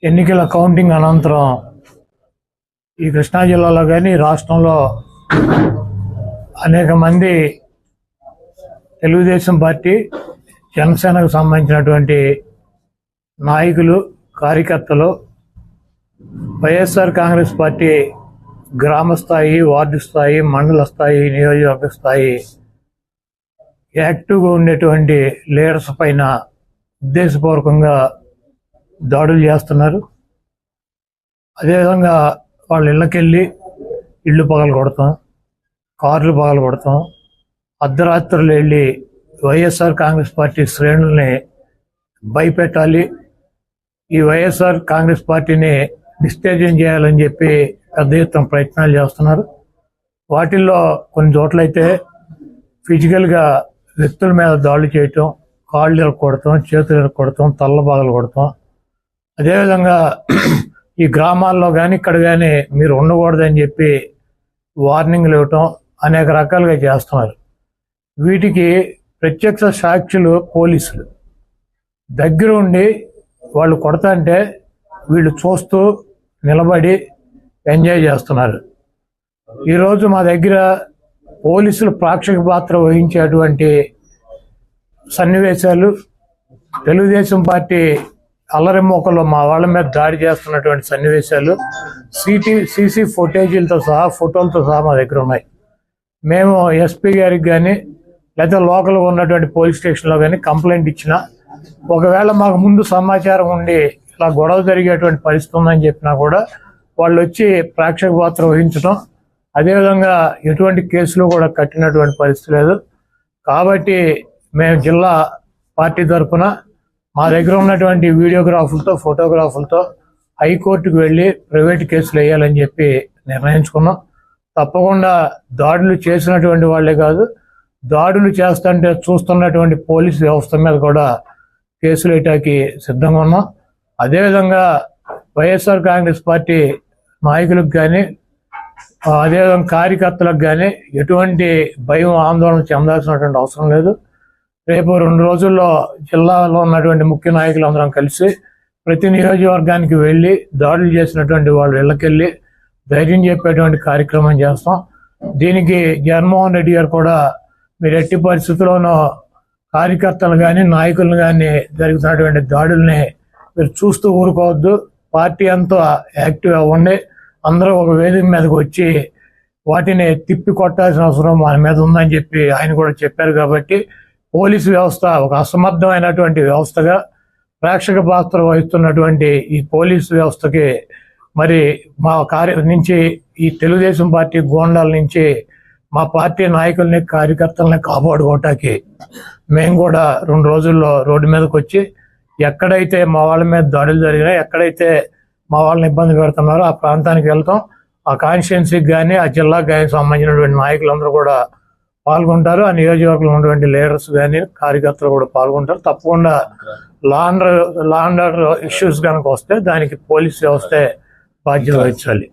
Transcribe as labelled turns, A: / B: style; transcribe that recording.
A: ఎన్నికల కౌంటింగ్ అనంతరం ఈ కృష్ణా జిల్లాలో కానీ రాష్ట్రంలో అనేక మంది తెలుగుదేశం పార్టీ జనసేనకు సంబంధించినటువంటి నాయకులు కార్యకర్తలు వైఎస్ఆర్ కాంగ్రెస్ పార్టీ గ్రామ స్థాయి, వార్డు స్థాయి, మండల స్థాయి, నియోజకవర్గ స్థాయి యాక్టివ్గా ఉండేటువంటి లీడర్స్ పైన ఉద్దేశపూర్వకంగా దాడులు చేస్తున్నారు. అదేవిధంగా వాళ్ళ ఇళ్ళకెళ్ళి ఇళ్ళు పగలు కొడతాం, కార్లు పగలు కొడతాం, అర్ధరాత్రులు వెళ్ళి వైఎస్ఆర్ కాంగ్రెస్ పార్టీ శ్రేణుల్ని భయపెట్టాలి, ఈ వైఎస్ఆర్ కాంగ్రెస్ పార్టీని డిస్టేజన్ చేయాలని చెప్పి పెద్ద ఎత్తున ప్రయత్నాలు చేస్తున్నారు. వాటిల్లో కొన్ని చోట్లయితే ఫిజికల్గా వ్యక్తుల మీద దాడులు చేయటం, కాళ్ళు ఇరక్కొడతాం, చేతులు ఇరక్కొడతాం, తల్ల పగలు కొడతాం. అదేవిధంగా ఈ గ్రామాల్లో కానీ ఇక్కడ కానీ మీరు ఉండకూడదని చెప్పి వార్నింగ్లు ఇవ్వటం అనేక రకాలుగా చేస్తున్నారు. వీటికి ప్రత్యక్ష సాక్షులు పోలీసులు దగ్గర ఉండి వాళ్ళు కొడతాంటే వీళ్ళు చూస్తూ నిలబడి ఎంజాయ్ చేస్తున్నారు. ఈరోజు మా దగ్గర పోలీసులు ప్రేక్షక పాత్ర వహించేటువంటి సన్నివేశాలు, తెలుగుదేశం పార్టీ అల్లరిమోకలో మా వాళ్ళ మీద దాడి చేస్తున్నటువంటి సన్నివేశాలు సీసీ ఫుటేజీలతో సహా, ఫోటోలతో సహా మా దగ్గర ఉన్నాయి. మేము ఎస్పీ గారికి కానీ లేదా లోకల్గా ఉన్నటువంటి పోలీస్ స్టేషన్లో కానీ కంప్లైంట్ ఇచ్చినా, ఒకవేళ మాకు ముందు సమాచారం ఉండి ఇలా గొడవ జరిగేటువంటి పరిస్థితి ఉందని చెప్పినా కూడా వాళ్ళు వచ్చి ప్రేక్షక పాత్ర వహించడం, అదేవిధంగా ఎటువంటి కేసులు కూడా కట్టినటువంటి పరిస్థితి లేదు. కాబట్టి మేము జిల్లా పార్టీ తరఫున మా దగ్గర ఉన్నటువంటి వీడియోగ్రాఫులతో, ఫోటోగ్రాఫులతో హైకోర్టుకు వెళ్ళి ప్రైవేట్ కేసులు వేయాలని చెప్పి నిర్ణయించుకున్నాం. తప్పకుండా దాడులు చేసినటువంటి వాళ్ళే కాదు, దాడులు చేస్తుంటే చూస్తున్నటువంటి పోలీసు వ్యవస్థ మీద కూడా కేసులు వేయటానికి సిద్ధంగా ఉన్నాం. అదేవిధంగా వైఎస్ఆర్ కాంగ్రెస్ పార్టీ నాయకులకు కానీ, అదేవిధంగా కార్యకర్తలకు కానీ ఎటువంటి భయం, ఆందోళన చెందాల్సినటువంటి అవసరం లేదు. రేపు 2 రోజుల్లో జిల్లాలో ఉన్నటువంటి ముఖ్య నాయకులందరం కలిసి ప్రతి నియోజకవర్గానికి వెళ్ళి దాడులు చేసినటువంటి వాళ్ళ ఇళ్ళకెళ్ళి ధైర్యం చెప్పేటువంటి కార్యక్రమం చేస్తాం. దీనికి జగన్మోహన్ రెడ్డి గారు కూడా మీరు ఎట్టి పరిస్థితుల్లోనూ కార్యకర్తలు కానీ, నాయకులను కానీ జరుగుతున్నటువంటి దాడుల్ని మీరు చూస్తూ ఊరుకోవద్దు, పార్టీ అంతా యాక్టివ్ అవ్వండి, అందరూ ఒక వేదిక మీదకి వచ్చి వాటిని తిప్పి కొట్టాల్సిన అవసరం మన మీద ఉందని చెప్పి ఆయన కూడా చెప్పారు. కాబట్టి పోలీసు వ్యవస్థ ఒక అసమర్థమైనటువంటి వ్యవస్థగా ప్రేక్షక పాత్ర వహిస్తున్నటువంటి ఈ పోలీసు వ్యవస్థకి మరి మా నుంచి ఈ తెలుగుదేశం పార్టీ గోండాల నుంచి మా పార్టీ నాయకుల్ని, కార్యకర్తల్ని కాపాడుకోవటానికి మేము కూడా 2 రోజుల్లో రోడ్డు మీదకి వచ్చి ఎక్కడైతే మా వాళ్ళ మీద దాడులు జరిగినాయి, ఎక్కడైతే మా వాళ్ళని ఇబ్బంది పెడుతున్నారో ఆ ప్రాంతానికి వెళ్తాం. ఆ కాన్స్టిట్యున్సీకి కానీ, ఆ జిల్లాకు కానీ సంబంధించినటువంటి నాయకులందరూ కూడా పాల్గొంటారు. ఆ నియోజకవర్గంలో ఉన్నటువంటి లీడర్స్ కానీ, కార్యకర్తలు కూడా పాల్గొంటారు. తప్పకుండా లా అండ్ ఆర్డర్ ఇష్యూస్ కనుక వస్తే దానికి పోలీస్ వ్యవస్థే బాధ్యత వహించాలి.